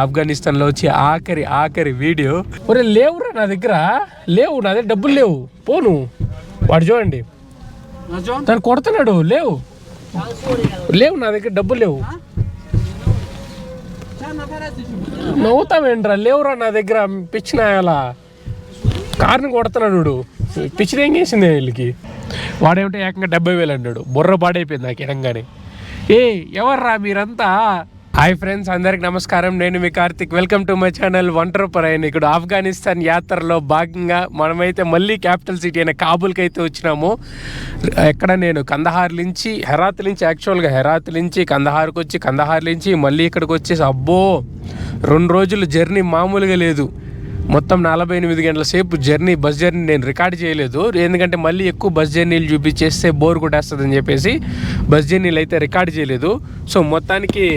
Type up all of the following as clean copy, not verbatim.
ఆఫ్ఘనిస్తాన్లో వచ్చి ఆఖరి వీడియో. ఒరే లేవురా నా దగ్గర, లేవు నా దగ్గర డబ్బులు లేవు. పోను వాడు చూడండి తను కొడుతున్నాడు. లేవు నా దగ్గర డబ్బులు లేవు. నవ్వుతావేంట్రా, లేవురా నా దగ్గర. పిచ్చిన అలా కార్ని కొడుతున్నాడు. పిచ్చిన ఏం చేసింది వీళ్ళకి. వాడేమిటో ఏకంగా 70,000 అన్నాడు. బుర్ర పాడైపోయింది నాకు ఎడంగానే. ఎవర్రా మీరంతా? హాయ్ ఫ్రెండ్స్, అందరికి నమస్కారం. నేను మీ Karthik. Welcome to my channel వంటర్ ప్రయాణికుడు. ఆఫ్ఘనిస్తాన్ యాత్రలో భాగంగా మనమైతే మళ్ళీ క్యాపిటల్ సిటీ అయిన కాబూల్కి అయితే వచ్చినాము. ఎక్కడ నేను కందహార్ నుంచి యాక్చువల్గా హెరాత్ నుంచి కందహార్కి వచ్చి, కందహార్ నుంచి మళ్ళీ ఇక్కడికి వచ్చేసి అబ్బో 2 రోజులు జర్నీ మామూలుగా లేదు. మొత్తం 48 గంటల సేపు జర్నీ, బస్ జర్నీ నేను రికార్డ్ చేయలేదు. ఎందుకంటే మళ్ళీ ఎక్కువ బస్ జర్నీలు చూపించేస్తే బోర్ కొట్టేస్తుందని చెప్పేసి బస్ జర్నీలు అయితే రికార్డ్ చేయలేదు. సో మొత్తానికి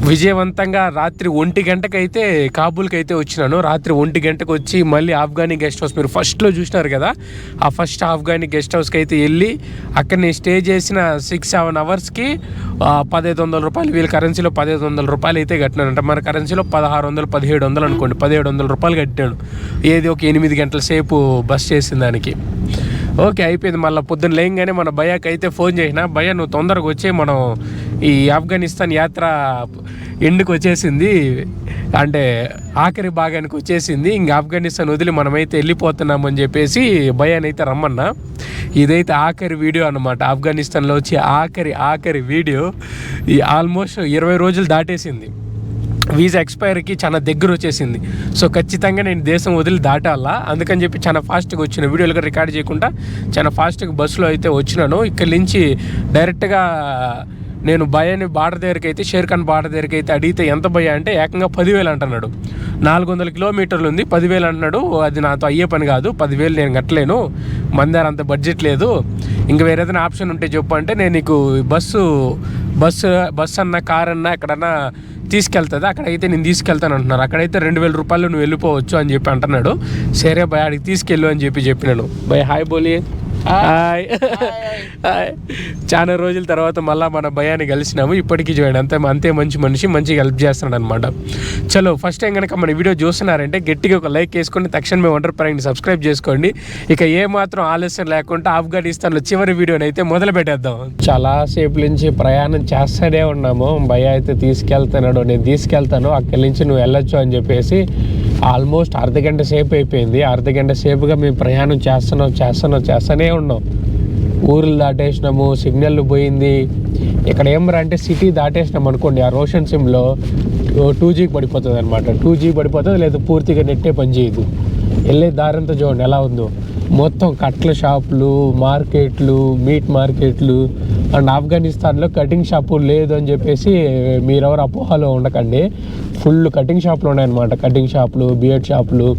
విజయవంతంగా రాత్రి 1 గంటకు అయితే కాబూల్కి అయితే వచ్చినాను. రాత్రి 1 గంటకు వచ్చి మళ్ళీ ఆఫ్ఘనీ గెస్ట్ హౌస్, మీరు ఫస్ట్లో చూసినారు కదా, ఆ ఫస్ట్ ఆఫ్ఘనీ గెస్ట్ హౌస్కి అయితే వెళ్ళి అక్కడ నేను స్టే చేసిన 6-7 అవర్స్కి 1,500 రూపాయలు, వీళ్ళ కరెన్సీలో 1,500 రూపాయలు అయితే కట్టినానంట. మన కరెన్సీలో 1,600-1,700 అనుకోండి, 1,700 రూపాయలు కట్టాను. ఏది ఒక 8 గంటల సేపు బస్ చేసిన దానికి. ఓకే అయిపోయింది. మళ్ళీ పొద్దున్న లేయంగానే మన భయ్యాకి అయితే ఫోన్ చేసిన, భయ్యా నువ్వు తొందరగా వచ్చి మనం ఈ ఆఫ్ఘనిస్తాన్ యాత్ర ఎండుకు వచ్చేసింది, అంటే ఆఖరి భాగానికి వచ్చేసింది, ఇంక ఆఫ్ఘనిస్తాన్ వదిలి మనమైతే వెళ్ళిపోతున్నామని చెప్పేసి భయ్యాని అయితే రమ్మన్నా. ఇదైతే ఆఖరి వీడియో అన్నమాట. ఆఫ్ఘనిస్తాన్లో వచ్చి ఆఖరి వీడియో. ఈ ఆల్మోస్ట్ 20 రోజులు దాటేసింది. వీసా ఎక్స్పైర్కి చాలా దగ్గర వచ్చేసింది. సో ఖచ్చితంగా నేను దేశం వదిలి దాటాలా, అందుకని చెప్పి చాలా ఫాస్ట్గా వచ్చిన వీడియోలుగా రికార్డ్ చేయకుండా చాలా ఫాస్ట్గా బస్సులో అయితే వచ్చినాను. ఇక్కడి నుంచి డైరెక్ట్గా నేను భయాన్ని బార్డర్ దగ్గరికి అయితే, షేర్ఖాన్ బార్డర్ దగ్గరికి అయితే అడిగితే ఎంత భయ అంటే ఏకంగా 10,000 అంటున్నాడు. 400 కిలోమీటర్లు ఉంది, 10,000 అంటున్నాడు. అది నాతో అయ్యే పని కాదు, 10,000 నేను కట్టలేను, మన దగ్గర అంత బడ్జెట్ లేదు, ఇంకా వేరే ఏదైనా ఆప్షన్ ఉంటే చెప్పు అంటే నేను నీకు బస్సు అన్నా కార్ అన్నా ఎక్కడన్నా తీసుకెళ్తుంది, అక్కడైతే నేను తీసుకెళ్తాను అంటున్నారు. అక్కడైతే 2,000 రూపాయలు నువ్వు వెళ్ళిపోవచ్చు అని చెప్పి అంటున్నాడు. సరే భయ అడిగి తీసుకెళ్ళు అని చెప్పినాను. భయ హాయ్ బోలి. Hi hi. చాలా రోజుల తర్వాత మళ్ళీ మన భయాన్ని కలిసినాము. ఇప్పటికీ చూడండి అంతే మంచి మనిషి, మంచిగా హెల్ప్ చేస్తున్నాడు అనమాట. చలో ఫస్ట్ టైం కనుక మన వీడియో చూస్తున్నారంటే గట్టిగా ఒక లైక్ వేసుకొని తక్షణమే వంటర్ ప్రయాణిని సబ్స్క్రైబ్ చేసుకోండి. ఇక ఏమాత్రం ఆలస్యం లేకుండా ఆఫ్ఘనిస్తాన్లో చివరి వీడియోని అయితే మొదలు పెట్టేద్దాం. చాలా సేపు నుంచి ప్రయాణం చేస్తూనే ఉన్నాము. భయ అయితే తీసుకెళ్తున్నాడు, నేను తీసుకెళ్తాను, అక్కడి నుంచి నువ్వు వెళ్ళొచ్చు అని చెప్పేసి ఆల్మోస్ట్ అర్ధగంట సేపు అయిపోయింది. అర్ధగంట సేపుగా మేము ప్రయాణం చేస్తూనే ఉన్నాం. ఊర్లు దాటేసినాము, సిగ్నల్ పోయింది. ఇక్కడ ఏమరా అంటే సిటీ దాటేసినాం అనుకోండి, ఆ రోషన్ సిమ్లో 2Gకి పడిపోతుంది అనమాట. 2G పడిపోతుంది, లేదా పూర్తిగా నెట్టే పనిచేయదు. వెళ్ళే దారంతా చూడండి ఎలా ఉందో. మొత్తం కట్ల షాపులు, మార్కెట్లు, మీట్ మార్కెట్లు. అండ్ ఆఫ్ఘనిస్తాన్లో కటింగ్ షాపు లేదు అని చెప్పేసి మీరెవరు అపోహలో ఉండకండి. ఫుల్ కటింగ్ షాపులు ఉన్నాయన్నమాట. కటింగ్ షాపులు, బియర్డ్ షాపులు.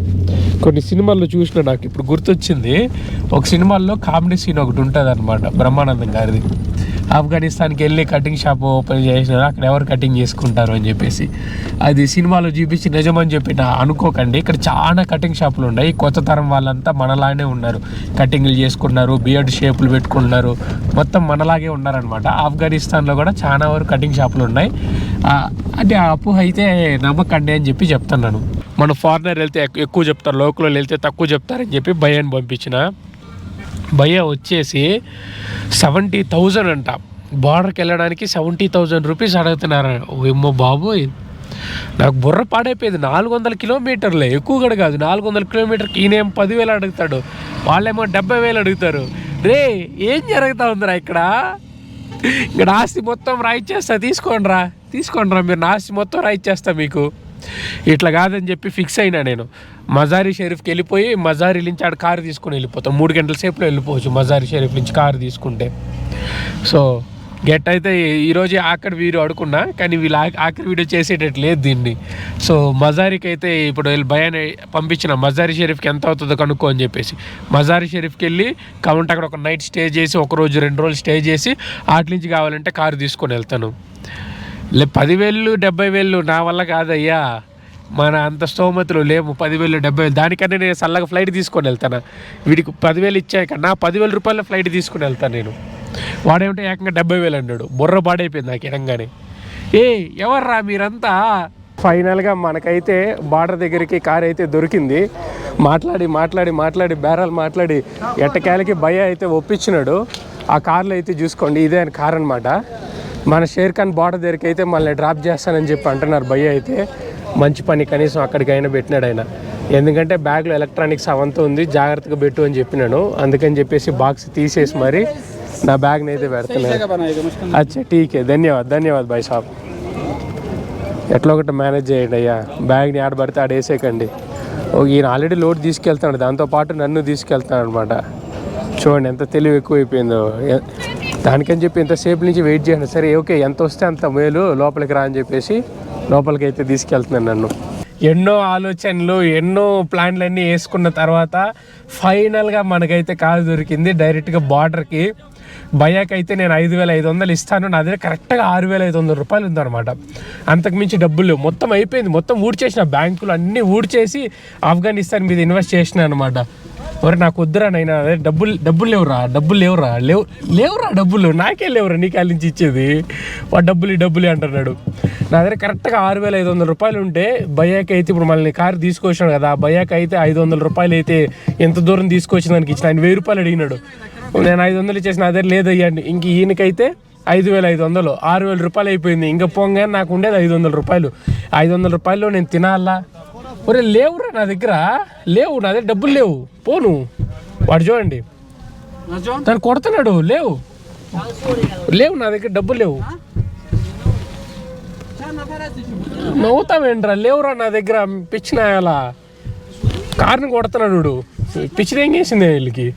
కొన్ని సినిమాల్లో చూసిన నాకు ఇప్పుడు గుర్తొచ్చింది. ఒక సినిమాల్లో కామెడీ సీన్ ఒకటి ఉంటుంది అనమాట, బ్రహ్మానందం గారిది. ఆఫ్ఘనిస్తాన్కి వెళ్ళి కటింగ్ షాప్ ఓపెన్ చేసినారు, అక్కడ ఎవరు కటింగ్ చేసుకుంటారు అని చెప్పేసి. అది సినిమాలో చూపించి నిజమని చెప్పి అనుకోకండి. ఇక్కడ చాలా కటింగ్ షాపులు ఉన్నాయి. కొత్త తరం వాళ్ళంతా మనలానే ఉన్నారు, కటింగ్లు చేసుకున్నారు, బియర్డ్ షేపులు పెట్టుకుంటున్నారు, మొత్తం మనలాగే ఉన్నారనమాట. ఆఫ్ఘనిస్తాన్లో కూడా చాలా వరకు కటింగ్ షాపులు ఉన్నాయి. అంటే ఆ అప్పు అయితే నమ్మకండి అని చెప్పి చెప్తున్నాను. మన ఫారినర్ వెళ్తే ఎక్కువ చెప్తారు, లోకల్లో వెళ్తే తక్కువ చెప్తారని చెప్పి భయాన్ని పంపించిన. భయ్య వచ్చేసి 70,000 అంట. బార్డర్కి వెళ్ళడానికి 70,000 రూపీస్ అడుగుతున్నారు. ఏమో బాబోయ్, నాకు బుర్ర పాడైపోయింది. 400 కిలోమీటర్లే, ఎక్కువ కూడా కాదు. 400 కిలోమీటర్కి ఈయనేం 10,000 అడుగుతాడు, వాళ్ళేమో 70,000 అడుగుతారు. రే ఏం జరుగుతూ ఉందిరా ఇక్కడ ఆస్తి మొత్తం రాయిచ్చేస్తా, తీసుకోండి రా మీరు, నా ఆస్తి మొత్తం రాయిచ్చేస్తా మీకు. ఇట్లా కాదని చెప్పి ఫిక్స్ అయినా నేను. మజారీ షరీఫ్కి వెళ్ళిపోయి మజారీ నుంచి ఆడ కారు తీసుకుని వెళ్ళిపోతాం. 3 గంటల సేపులో వెళ్ళిపోవచ్చు మజారీ షరీఫ్ నుంచి కారు తీసుకుంటే. సో గెట్ అయితే ఈరోజు ఆఖరి వీడియో అడుకున్నా, కానీ వీళ్ళు ఆఖరి వీడియో చేసేటట్టు లేదు దీన్ని. సో మజారీకి అయితే ఇప్పుడు భయాన్ని పంపించిన, మజారీ షరీఫ్కి ఎంత అవుతుందో కనుక్కో అని చెప్పేసి. మజారీ షరీఫ్కి వెళ్ళి కాబట్టి అక్కడ ఒక నైట్ స్టే చేసి, 1 రోజు 2 రోజులు స్టే చేసి వాటి నుంచి కావాలంటే కారు తీసుకొని వెళ్తాను. 10,000 70,000 నా వల్ల కాదయ్యా, మన అంత స్తోమతులు లేము. 10,000 70,000 దానికన్నా నేను చల్లగా ఫ్లైట్ తీసుకొని వెళ్తాను. వీడికి 10,000 ఇచ్చాక నా 10,000 రూపాయల ఫ్లైట్ తీసుకుని వెళ్తాను నేను. వాడేమిటో ఏకంగా 70,000 అన్నాడు. బుర్ర పాడైపోయింది నాకు ఎడంగానే. ఎవర్రా మీరంతా? ఫైనల్గా మనకైతే బార్డర్ దగ్గరికి కార్ అయితే దొరికింది. మాట్లాడి బేరాలు మాట్లాడి ఎట్టకేలకి భయ్య అయితే ఒప్పించినాడు. ఆ కార్లో అయితే చూసుకోండి, ఇదే ఆయన కార్ అనమాట. మన షేర్ ఖాన్ బార్డర్ దగ్గరికి అయితే మళ్ళీ డ్రాప్ చేస్తానని చెప్పి అంటున్నారు భయ్య అయితే. మంచి పని, కనీసం అక్కడికైనా పెట్టినాడు ఆయన. ఎందుకంటే బ్యాగ్లో ఎలక్ట్రానిక్స్ అవంతా ఉంది, జాగ్రత్తగా పెట్టు అని చెప్పినాను. అందుకని చెప్పేసి బాక్స్ తీసేసి మరి నా బ్యాగ్ని అయితే పెడుతున్నాను. అచ్చా ఠీకే, ధన్యవాద్ భాయ్ సాబ్. ఎట్లా ఒకటి మేనేజ్ చేయండి అయ్యా, బ్యాగ్ని ఆడబడితే ఆడేసేకండి. ఈయన ఆల్రెడీ లోడ్ తీసుకెళ్తాడు, దాంతోపాటు నన్ను తీసుకెళ్తాను అనమాట. చూడండి ఎంత తెలివి ఎక్కువైపోయిందో. దానికని చెప్పి ఎంతసేపు నుంచి వెయిట్ చేయండి. సరే ఓకే, ఎంత వస్తే అంత మేలు, లోపలికి రా అని చెప్పేసి లోపలికి అయితే తీసుకెళ్తున్నాను నన్ను. ఎన్నో ఆలోచనలు, ఎన్నో ప్లాన్లన్నీ వేసుకున్న తర్వాత ఫైనల్గా మనకైతే కారు దొరికింది డైరెక్ట్గా బార్డర్కి. భయ్యాకి అయితే నేను 5,500 ఇస్తాను, నా దగ్గర కరెక్ట్గా 6,500 రూపాయలు ఉందన్నమాట. అంతకుమించి డబ్బులు లేవు, మొత్తం అయిపోయింది. మొత్తం ఊడ్చేసిన, బ్యాంకులు అన్నీ ఊడ్చేసి ఆఫ్ఘనిస్తాన్ మీద ఇన్వెస్ట్ చేసిన అనమాట. ఎవరు నాకు వద్దురా నైనా, అదే డబ్బులు లేవురా డబ్బులు నాకే లేవురా, నీకు నుంచి ఇచ్చేది. వాడు డబ్బులు అంటున్నాడు. నా దగ్గర కరెక్ట్గా 6,500 రూపాయలు ఉంటే భయ్యాకి అయితే, ఇప్పుడు మళ్ళీ కారు తీసుకొచ్చినాడు కదా, భయ్యాకి అయితే 500 రూపాయలు అయితే ఎంత దూరం తీసుకొచ్చిన దానికి ఇచ్చిన. ఆయన 1000 రూపాయలు అడిగినాడు, నేను 500 ఇచ్చేసిన. నా దగ్గర లేదయ్యండి. ఇంక ఈయనకైతే 5,500, 6,000 రూపాయలు అయిపోయింది. ఇంకా పోగానే నాకు ఉండేది 500 రూపాయలు. 500 రూపాయలు నేను తినాలా? ఒరే లేవురా నా దగ్గర, నా దగ్గర డబ్బులు లేవు. పోను వాడు చూడండి తను కొడుతున్నాడు, లేవు నా దగ్గర డబ్బులు లేవు. నవ్వుతావేంట్రా, లేవురా నా దగ్గర. పిచ్చినాయాలా కార్ని కొడుతున్నాడు. పిచ్చిదేం చేసింది వీళ్ళకి.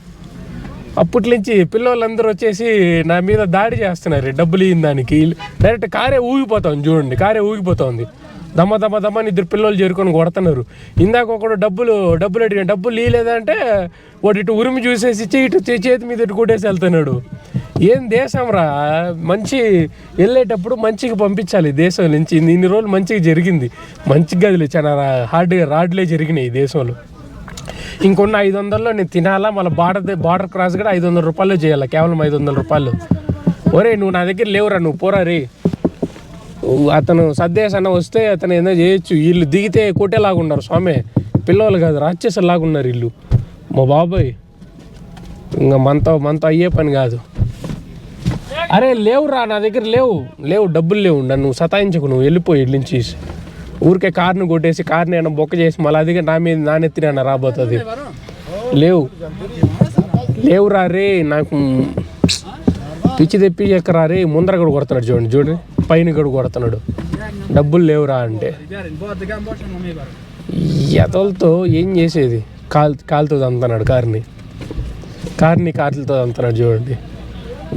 అప్పట్నుంచి పిల్లలందరూ వచ్చేసి నా మీద దాడి చేస్తున్నారు డబ్బులు ఇయ్యిన దానికి. డైరెక్ట్ కారే ఊగిపోతుంది చూడండి, కారే ఊగిపోతుంది. దమ్మ ఇద్దరు పిల్లలు చేరుకొని కొడుతున్నారు. ఇందాక ఒకడు డబ్బులు అడిగిన, డబ్బులు ఇవ్వలేదంటే వాడు ఇటు ఉరిమి చూసేసి ఇటు చేతి మీద ఇటు కొట్టేసి వెళ్తున్నాడు. ఏం దేశం రా, మంచి వెళ్ళేటప్పుడు మంచిగా పంపించాలి దేశం నుంచి. ఇన్ని రోజులు మంచిగా జరిగింది, మంచిగా గదిలే చాలా హార్డ్గా రాడ్లే జరిగినాయి ఈ దేశంలో. ఇంకొన్న 500లో నేను తినాలా, మళ్ళీ బార్డర్ క్రాస్ కూడా 500 రూపాయలు చేయాలి, కేవలం 500 రూపాయలు. ఒరే నువ్వు నా దగ్గర లేవురా, నువ్వు పోరా రే. అతను సద్దేశన్న వస్తే అతను ఏదో చేయొచ్చు, వీళ్ళు దిగితే కొట్టేలాగా ఉన్నారు స్వామి. పిల్లలు కాదు, రాక్షసులాగా ఉన్నారు వీళ్ళు. మా బాబాయ్ ఇంకా మనతో అయ్యే పని కాదు. అరే లేవురా నా దగ్గర లేవు డబ్బులు లేవు, నన్ను సతాయించకు, నువ్వు వెళ్ళిపోయి ఇళ్ళ నుంచి. ఊరికే కార్ను కొట్టేసి కార్ని ఏమైనా బొక్క చేసి మళ్ళీ అదిగా నా మీద నానెత్తిన రాబోతుంది. లేవురా రే, నాకు పిచ్చి తెప్పి ఎక్కరా రే. ముందర కూడా కొడుతున్నాడు చూడండి, పైన కూడా కొడుతున్నాడు. డబ్బులు లేవురా అంటే ఎతలతో ఏం చేసేది, కాలుతో అంటున్నాడు కారుతో అంటున్నాడు చూడండి.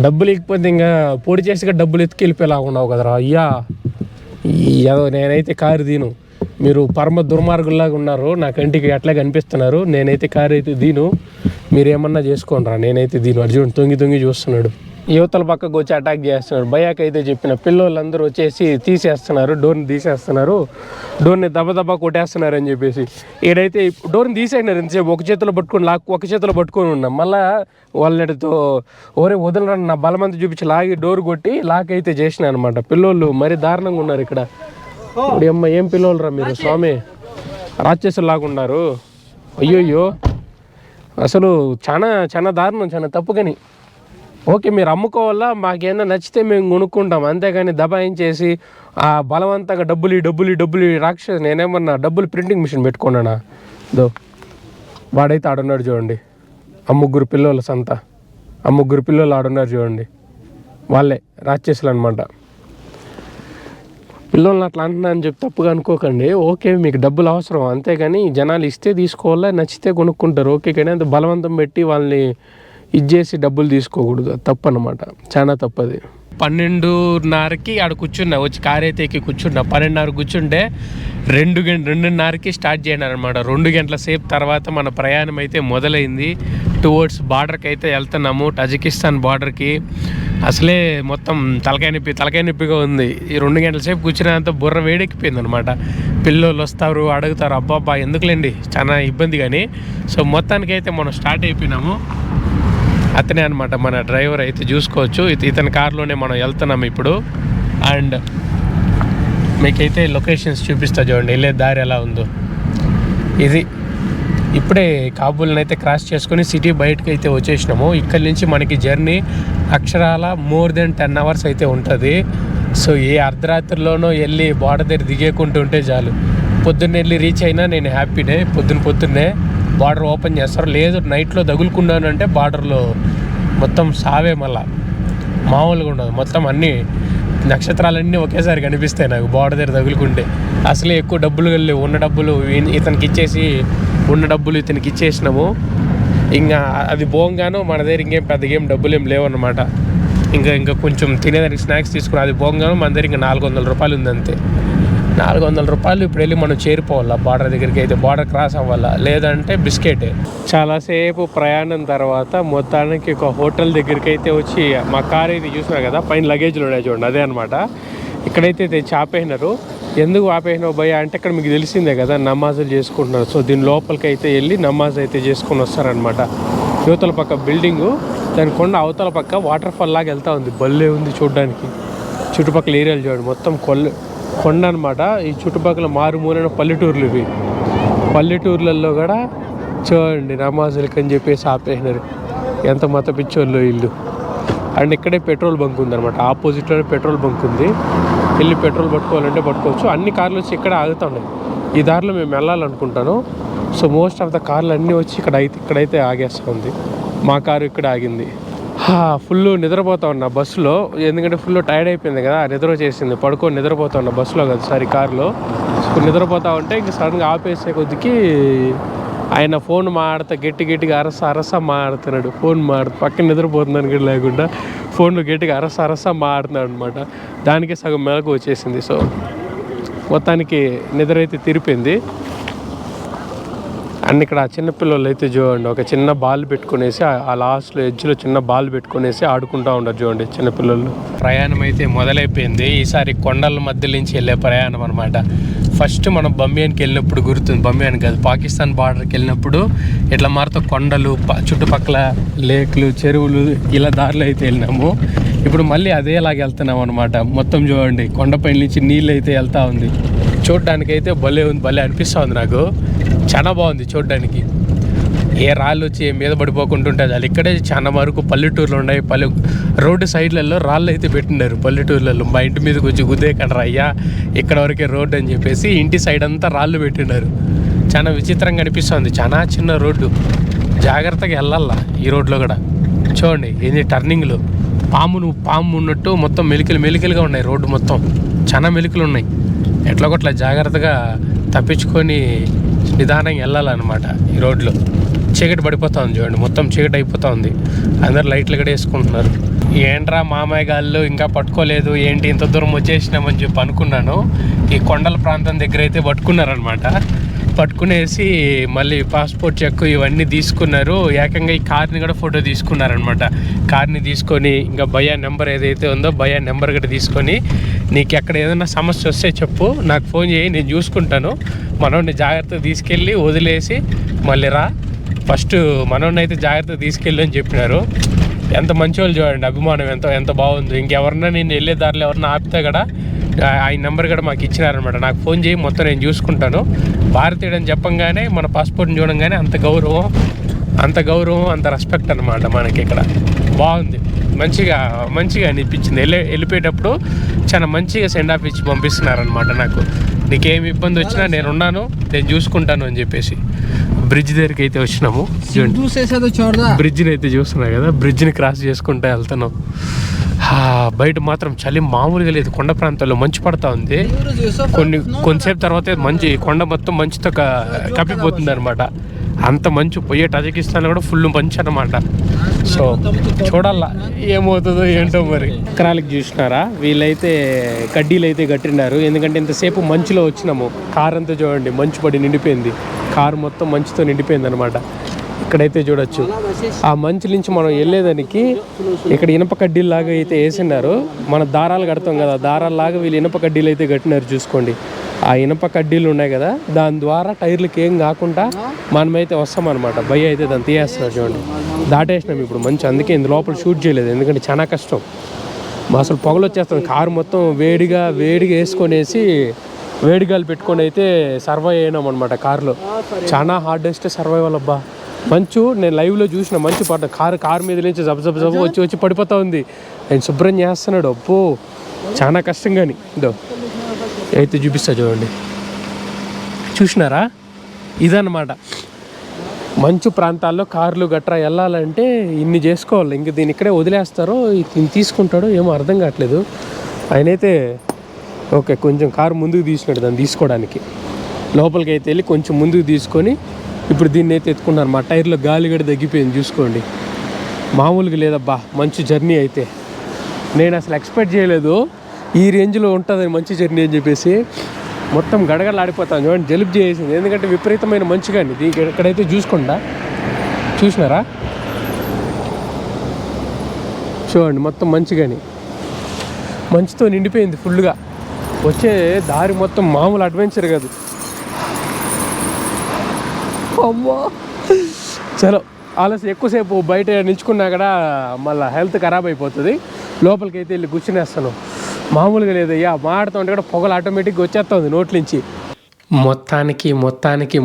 డబ్బులు ఇకపోతే ఇంకా పొడి చేసి డబ్బులు ఎత్తుకెళ్ళిపోయేలాగా ఉన్నావు కదరా అయ్యా. ఏదో నేనైతే కారు దీను, మీరు పరమ దుర్మార్గుల్లాగా ఉన్నారు, నా కంటికి అట్లా కనిపిస్తున్నారు. నేనైతే కారు అయితే దీను, మీరు ఏమన్నా చేసుకోండిరా, నేనైతే దీను. అర్జున్ తొంగి చూస్తున్నాడు, యువతల పక్కకు వచ్చి అటాక్ చేస్తున్నాడు. భయ్యాకి అయితే చెప్పిన, పిల్లలందరూ వచ్చేసి డోర్ని తీసేస్తున్నారు, డోర్ని దెబ్బ కొట్టేస్తున్నారు అని చెప్పేసి. ఈడైతే డోర్ని తీసేసినారు ఎంతసేపు, ఒక చేతిలో పట్టుకొని ఉన్నాం. మళ్ళీ వాళ్ళతో ఓరే వదలరా నా బలమంతా చూపించి లాగి డోర్ కొట్టి లాక్ అయితే చేసిన అనమాట. పిల్లోళ్ళు మరీ దారుణంగా ఉన్నారు ఇక్కడ. ఇప్పుడు అమ్మ ఏం పిల్లోళ్ళరా మీరు స్వామి, రాక్షసులాగా ఉన్నారు. అయ్యోయ్యో అసలు చాలా దారుణం, చాలా తప్పు. కానీ ఓకే మీరు అమ్ముకోవాలా, మాకేమన్నా నచ్చితే మేము కొనుక్కుంటాం, అంతేగాని దబాయించేసి ఆ బలవంతంగా డబ్బులు రాక్షసు. నేనేమన్నా డబ్బులు ప్రింటింగ్ మిషన్ పెట్టుకున్నానా? వాడైతే ఆడున్నాడు చూడండి, ముగ్గురు పిల్లలు ఆడున్నారు చూడండి, వాళ్ళే రాక్షసులు అనమాట. పిల్లల్ని అట్లా అంటున్నా అని చెప్పి తప్పుగా అనుకోకండి. ఓకే మీకు డబ్బులు అవసరం, అంతేగాని జనాలు ఇస్తే తీసుకోవాలా, నచ్చితే కొనుక్కుంటారు. ఓకే కానీ అంత బలవంతం పెట్టి వాళ్ళని ఇచ్చేసి డబ్బులు తీసుకోకూడదు, తప్పు అనమాట, చాలా తప్పది. 12:30కి ఆడ కూర్చున్నా, వచ్చి కారు అయితే ఎక్కి కూర్చున్నా. 12:30 కూర్చుంటే 2:30కి స్టార్ట్ చేయనారనమాట. 2 గంటల సేపు తర్వాత మన ప్రయాణం అయితే మొదలైంది. టువర్డ్స్ బార్డర్కి అయితే వెళ్తున్నాము, టజికిస్తాన్ బార్డర్కి. అసలే మొత్తం తలకాయ నొప్పిగా ఉంది. ఈ 2 గంటల సేపు కూర్చున్నంత బుర్ర వేడెక్కిపోయింది అనమాట. పిల్లలు వస్తారు, అడుగుతారు, అబ్బాబ్బా ఎందుకులేండి, చాలా ఇబ్బంది. కానీ సో మొత్తానికైతే మనం స్టార్ట్ అయిపోయినాము. అతనే అనమాట మన డ్రైవర్, అయితే చూసుకోవచ్చు. ఇతని కార్లోనే మనం వెళ్తున్నాము ఇప్పుడు. అండ్ మీకైతే లొకేషన్స్ చూపిస్తా చూడండి, వెళ్ళే దారి ఎలా ఉందో. ఇది ఇప్పుడే కాబూల్ని అయితే క్రాస్ చేసుకొని సిటీ బయటకు అయితే వచ్చేసినాము. ఇక్కడి నుంచి మనకి జర్నీ అక్షరాల మోర్ దెన్ 10 hours అయితే ఉంటుంది. సో ఏ అర్ధరాత్రిలోనో వెళ్ళి బార్డర్ దగ్గర దిగేకుంటూ ఉంటే చాలు. పొద్దున్న వెళ్ళి రీచ్ అయినా నేను హ్యాపీనే. పొద్దున్నే బార్డర్ ఓపెన్ చేస్తారు. లేదు నైట్లో తగులుకున్నాను అంటే బార్డర్లో మొత్తం సావే, మళ్ళా మామూలుగా ఉండదు. మొత్తం అన్నీ నక్షత్రాలన్నీ ఒకేసారి కనిపిస్తాయి నాకు బార్డర్ దగ్గర తగులుకుంటే. అసలే ఎక్కువ డబ్బులు వెళ్ళి ఉన్న డబ్బులు ఇతనికి ఇచ్చేసి ఉన్న డబ్బులు ఇతనికి ఇచ్చేసినాము. ఇంకా అది పోగాను మన దగ్గర ఇంకేం పెద్దగా డబ్బులు ఏం లేవన్నమాట. ఇంకా కొంచెం తినేదానికి స్నాక్స్ తీసుకుని అది పోగాను మన దగ్గర ఇంకా 400 రూపాయలు ఉంది అంతే. 400 రూపాయలు ఇప్పుడు వెళ్ళి మనం చేరిపోవాలా బార్డర్ దగ్గరికి. అయితే బార్డర్ క్రాస్ అవ్వాలా, లేదంటే బిస్కెటే. చాలాసేపు ప్రయాణం తర్వాత మొత్తానికి ఒక హోటల్ దగ్గరికి అయితే వచ్చి మా కార్ అయితే చూసినారు కదా, పైన లగేజ్లు ఉన్నాయి చూడండి, అదే అనమాట. ఇక్కడైతే తెచ్చి ఆపేసినారు. ఎందుకు ఆపేసినావు భయ్య అంటే ఇక్కడ మీకు తెలిసిందే కదా నమాజులు చేసుకుంటున్నారు. సో దీని లోపలికి అయితే వెళ్ళి నమాజ్ అయితే చేసుకొని వస్తారనమాట. యువతల పక్క బిల్డింగు, దాని కొండ అవతల పక్క వాటర్ ఫాల్ లాగా వెళ్తూ ఉంది. భలే ఉంది చూడడానికి. చుట్టుపక్కల ఏరియాలు చూడండి, మొత్తం కొండ అనమాట. ఈ చుట్టుపక్కల మారుమూలైన పల్లెటూర్లు ఇవి. పల్లెటూర్లలో కూడా చూడండి నమాజులకి అని చెప్పేసి ఆపేసినారు. ఎంత మత పిచ్చోళ్ళు ఇల్లు. అండ్ ఇక్కడే పెట్రోల్ బంక్ ఉందన్నమాట. ఆపోజిట్లోనే పెట్రోల్ బంక్ ఉంది. వెళ్ళి పెట్రోల్ పట్టుకోవాలంటే పట్టుకోవచ్చు. అన్ని కార్లు వచ్చి ఇక్కడ ఆగుతూ ఉన్నాయి. ఈ దారిలో మేము వెళ్ళాలనుకుంటాను. సో మోస్ట్ ఆఫ్ ద కార్లు అన్నీ వచ్చి ఇక్కడైతే ఆగేస్తూ ఉంది. మా కారు ఇక్కడ ఆగింది. ఫుల్ నిద్రపోతా ఉన్నా బస్సులో, ఎందుకంటే ఫుల్ టైర్డ్ అయిపోయింది కదా, నిద్ర వచ్చేసింది. పడుకొని నిద్రపోతా ఉన్నా బస్సులో కదా, సారీ కార్లో. నిద్రపోతా ఉంటే ఇంక సడన్గా ఆపేసే కొద్దికి ఆయన ఫోన్ మాడతా గట్టిగా అరస మాడుతున్నాడు. ఫోన్ పక్కన నిద్రపోతుందని కూడా లేకుండా ఫోన్లో గట్టిగా అరస మాడుతున్నాడు అనమాట. దానికి సగం మెలకు వచ్చేసింది. సో మొత్తానికి నిద్ర అయితే తిరిపోయింది. అండ్ ఇక్కడ చిన్నపిల్లలు అయితే చూడండి, ఒక చిన్న బాల్ పెట్టుకునేసి ఆ లాస్ట్లో ఎడ్జ్లో చిన్న బాల్ పెట్టుకునేసి ఆడుకుంటూ ఉంటారు చూడండి చిన్నపిల్లలు. ప్రయాణం అయితే మొదలైపోయింది. ఈసారి కొండల మధ్య నుంచి వెళ్ళే ప్రయాణం అనమాట. ఫస్ట్ మనం బమ్యాన్కి వెళ్ళినప్పుడు గుర్తుంది, బమ్యాన్ కాదు పాకిస్తాన్ బార్డర్కి వెళ్ళినప్పుడు ఇట్లా మారుతో కొండలు, చుట్టుపక్కల లేక్లు, చెరువులు, ఇలా దారిలో అయితే వెళ్ళినాము. ఇప్పుడు మళ్ళీ అదేలాగా వెళ్తున్నాం అనమాట. మొత్తం చూడండి కొండపై నుంచి నీళ్ళు అయితే వెళ్తూ ఉంది. చూడడానికైతే భలే ఉంది, భలే అనిపిస్తూ ఉంది నాకు. చాలా బాగుంది చూడడానికి. ఏ రాళ్ళు వచ్చి మీద పడిపోకుంటుంటుంది. అది ఇక్కడే చాలా వరకు పల్లెటూర్లు ఉన్నాయి. రోడ్డు సైడ్లలో రాళ్ళు అయితే పెట్టినారు పల్లెటూర్లలో. మా ఇంటి మీదకి వచ్చి గుద్దేకండ్రా అయ్యా, ఇక్కడ వరకే రోడ్డు అని చెప్పేసి ఇంటి సైడ్ అంతా రాళ్ళు పెట్టినారు. చాలా విచిత్రంగా అనిపిస్తుంది. చాలా చిన్న రోడ్డు, జాగ్రత్తగా వెళ్ళాలా ఈ రోడ్లో కూడా. చూడండి ఏంది టర్నింగ్లు, పాము ఉన్నట్టు మొత్తం మెలికలుగా ఉన్నాయి. రోడ్డు మొత్తం చాలా మెలికలు ఉన్నాయి. ఎట్లాగొట్లా జాగ్రత్తగా తప్పించుకొని నిదానంగా వెళ్ళాలన్నమాట ఈ రోడ్లో. చీకటి పడిపోతూ ఉంది చూడండి, మొత్తం చీకటి అయిపోతూ ఉంది. అందరు లైట్లు కూడా వేసుకుంటున్నారు. ఏంట్రా మామయ్య గాళ్ళు ఇంకా పట్టుకోలేదు ఏంటి, ఇంత దూరం వచ్చేసినామని చెప్పి అనుకున్నాను. ఈ కొండల ప్రాంతం దగ్గర అయితే పట్టుకున్నారనమాట. పట్టుకునేసి మళ్ళీ పాస్పోర్ట్ చెక్ ఇవన్నీ తీసుకున్నారు. ఏకంగా ఈ కార్ని కూడా ఫోటో తీసుకున్నారనమాట. కార్ని తీసుకొని ఇంకా భయ్యా నెంబర్ ఏదైతే ఉందో భయ్యా నెంబర్ కూడా తీసుకొని, నీకు ఎక్కడ ఏదైనా సమస్య వస్తే చెప్పు, నాకు ఫోన్ చేయి, నేను చూసుకుంటాను. మనోడిని జాగ్రత్తగా తీసుకెళ్ళి వదిలేసి మళ్ళీ రా, ఫస్ట్ మనోడిని అయితే జాగ్రత్తగా తీసుకెళ్ళి అని చెప్పినారు. ఎంత మంచి వాళ్ళు చూడండి, అభిమానం ఎంత బాగుంది. ఇంకెవరన్నా నేను వెళ్ళే దారిలో ఎవరన్నా ఆపితే కూడా ఆయన నెంబర్ కూడా మాకు ఇచ్చినారనమాట. నాకు ఫోన్ చేయి, మొత్తం నేను చూసుకుంటాను. భారతీయుడు అని చెప్పంగానే మన పాస్పోర్ట్ని చూడంగానే అంత గౌరవం, అంత రెస్పెక్ట్ అనమాట మనకి ఇక్కడ. బాగుంది, మంచిగా అనిపించింది. వెళ్ళిపోయేటప్పుడు చాలా మంచిగా సెండ్ ఆఫ్ ఇచ్చి పంపిస్తున్నారనమాట. నాకు నీకేమి ఇబ్బంది వచ్చినా నేనున్నాను, నేను చూసుకుంటాను అని చెప్పేసి. బ్రిడ్జ్ దగ్గరికి అయితే వచ్చినాము. బ్రిడ్జ్ని అయితే చూస్తున్నా కదా, బ్రిడ్జ్ని క్రాస్ చేసుకుంటూ వెళ్తున్నాం. బయట మాత్రం చలి మామూలుగా లేదు. కొండ ప్రాంతాల్లో మంచు పడతా ఉంది. కొంతసేపు తర్వాత కొండ మొత్తం మంచుతో కప్పిపోతుంది అనమాట. అంత మంచు. పోయే టజకిస్తాన్లో కూడా ఫుల్ మంచు అనమాట. సో చూడాలా ఏమవుతుందో ఏంటో మరి. ఎకరాలకు చూసినారా, వీళ్ళైతే కడ్డీలు అయితే కట్టినారు. ఎందుకంటే ఇంతసేపు మంచులో వచ్చినాము. కార్ అంతా చూడండి మంచు పడి నిండిపోయింది. కారు మొత్తం మంచుతో నిండిపోయింది అనమాట. ఇక్కడైతే చూడొచ్చు. ఆ మంచు నుంచి మనం వెళ్ళేదానికి ఇక్కడ ఇనప కడ్డీలాగా అయితే వేసినారు. మన దారాలు కడతాం కదా, దారాల్లాగా వీళ్ళు ఇనప కడ్డీలు అయితే కట్టినారు. చూసుకోండి, ఆ ఇనప కడ్డీలు ఉన్నాయి కదా, దాని ద్వారా టైర్లకి ఏం కాకుండా మనమైతే వస్తామన్నమాట. భయ్య అయితే దాన్ని తీయేస్తున్నారు చూడండి. దాటేసినాం ఇప్పుడు మంచి. అందుకే ఇందు లోపల షూట్ చేయలేదు, ఎందుకంటే చాలా కష్టం. అసలు పొగలు వచ్చేస్తుంది. కారు మొత్తం వేడిగా వేసుకొనేసి వేడిగాలు పెట్టుకొని అయితే సర్వైవ్ అయినాం అనమాట కారులో. చాలా హార్డెస్ట్ సర్వైవల్ అబ్బా. మంచు నేను లైవ్లో చూసిన, మంచు పడ్డ కారు మీద నుంచి జబ వచ్చి పడిపోతూ ఉంది. ఆయన శుభ్రం చేస్తున్నాడు. అబ్బో చాలా కష్టం. కానీ ఇదో అయితే చూపిస్తా చూడండి. చూసినారా? ఇదన్నమాట మంచు ప్రాంతాల్లో కార్లు గట్రా వెళ్ళాలంటే ఇన్ని చేసుకోవాలి. ఇంక దీన్ని ఇక్కడే వదిలేస్తారో దీన్ని తీసుకుంటాడో ఏమో అర్థం కావట్లేదు. ఆయనైతే ఓకే కొంచెం కారు ముందుకు తీసినాడు దాన్ని తీసుకోవడానికి. లోపలికి అయితే వెళ్ళి కొంచెం ముందుకు తీసుకొని ఇప్పుడు దీన్ని అయితే ఎత్తుకున్నాను. మా టైర్లో గాలి గడి తగ్గిపోయింది చూసుకోండి. మామూలుగా లేదబ్బా మంచి జర్నీ అయితే. నేను అసలు ఎక్స్పెక్ట్ చేయలేదు ఈ రేంజ్లో ఉంటుందని మంచి జర్నీ అని చెప్పేసి. మొత్తం గడగడలాడిపోతాను చూడండి. జలుబు చేసింది ఎందుకంటే విపరీతమైన మంచు. కానీ దీనికి ఎక్కడైతే చూసినారా చూడండి మొత్తం మంచు. కానీ మంచుతో నిండిపోయింది ఫుల్గా. వచ్చే దారి మొత్తం మామూలు అడ్వెంచర్ కాదు. అమ్మో చలో ఆలస్యం ఎక్కువసేపు బయట నిల్చుకున్నా కూడా మళ్ళీ హెల్త్ ఖరాబ్ అయిపోతుంది. లోపలికి అయితే వెళ్ళి కూర్చునేస్తాను. మామూలుగా లేదయ్యా, మాడుతుంటే కూడా పొగలు ఆటోమేటిక్గా వచ్చేస్తుంది నోట్ల నుంచి.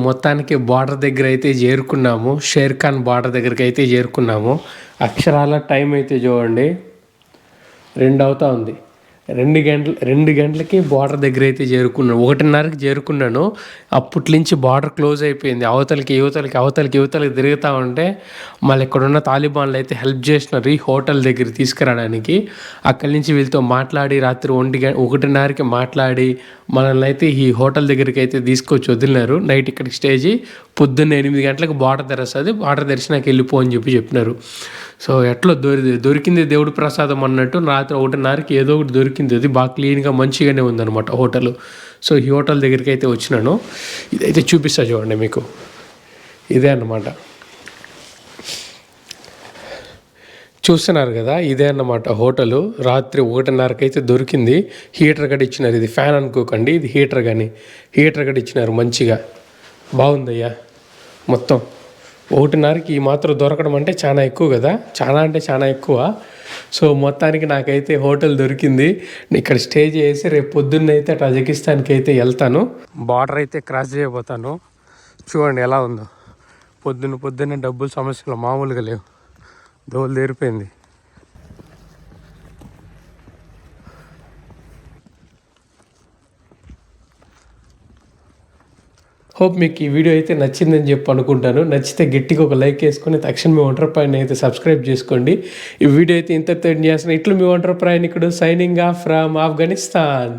మొత్తానికి బార్డర్ దగ్గర అయితే చేరుకున్నాము. షేర్ ఖాన్ బార్డర్ దగ్గరికి అయితే చేరుకున్నాము. అక్షరాల టైం అయితే చూడండి 2 అవుతా ఉంది. 2 గంటలకి బార్డర్ దగ్గర అయితే చేరుకున్నాను. 1:30కి చేరుకున్నాను. అప్పటి నుంచి బార్డర్ క్లోజ్ అయిపోయింది. అవతలకి తిరుగుతూ ఉంటే మళ్ళీ ఇక్కడున్న తాలిబాన్లు అయితే హెల్ప్ చేసినారు ఈ హోటల్ దగ్గర తీసుకురావడానికి. అక్కడి నుంచి వీళ్ళతో మాట్లాడి రాత్రి 1:30కి మాట్లాడి మనల్ని అయితే ఈ హోటల్ దగ్గరికి అయితే తీసుకొచ్చి వదిలినారు. నైట్ ఇక్కడికి స్టే చేసి పొద్దున్న 8 గంటలకు బార్డర్ తెరుస్తుంది. బార్డర్ తెరిచినాక వెళ్ళిపో అని చెప్పినారు. సో ఎట్లా దొరికింది దేవుడి ప్రసాదం అన్నట్టు రాత్రి 1:30కి ఏదో ఒకటి దొరికింది. అది బాగా క్లీన్గా మంచిగానే ఉందన్నమాట హోటల్. సో ఈ హోటల్ దగ్గరికి అయితే వచ్చినాను. ఇదైతే చూపిస్తా చూడండి మీకు. ఇదే అన్నమాట చూస్తున్నారు కదా, ఇదే అన్నమాట హోటలు. రాత్రి 1:30కి అయితే దొరికింది. హీటర్ గడి ఇచ్చినారు. ఇది ఫ్యాన్ అనుకోకండి, ఇది హీటర్ గడి ఇచ్చినారు. మంచిగా బాగుందయ్యా. మొత్తం 1:30కి ఈ మాత్రం దొరకడం అంటే చాలా ఎక్కువ కదా, చాలా ఎక్కువ. సో మొత్తానికి నాకైతే హోటల్ దొరికింది. ఇక్కడ స్టే చేసి రేపు పొద్దున్న అయితే తజికిస్తాన్కి అయితే వెళ్తాను. బార్డర్ అయితే క్రాస్ చేయబోతాను. చూడండి ఎలా ఉందో. పొద్దున్నే డబ్బులు సమస్యలు మామూలుగా లేవు. దోలు తీరిపోయింది. హోప్ మీకు ఈ వీడియో అయితే నచ్చిందని చెప్పి అనుకుంటాను. నచ్చితే గట్టిగా ఒక లైక్ వేసుకొని తక్షణమే ఒంటరి ప్రయాణం అయితే సబ్స్క్రైబ్ చేసుకోండి. ఈ వీడియో అయితే ఇంతటితో చేస్తున్నాను. ఇట్లు మీ ఒంటరి ప్రయాణికుడు సైనింగ్ ఆఫ్ ఫ్రమ్ ఆఫ్ఘనిస్తాన్.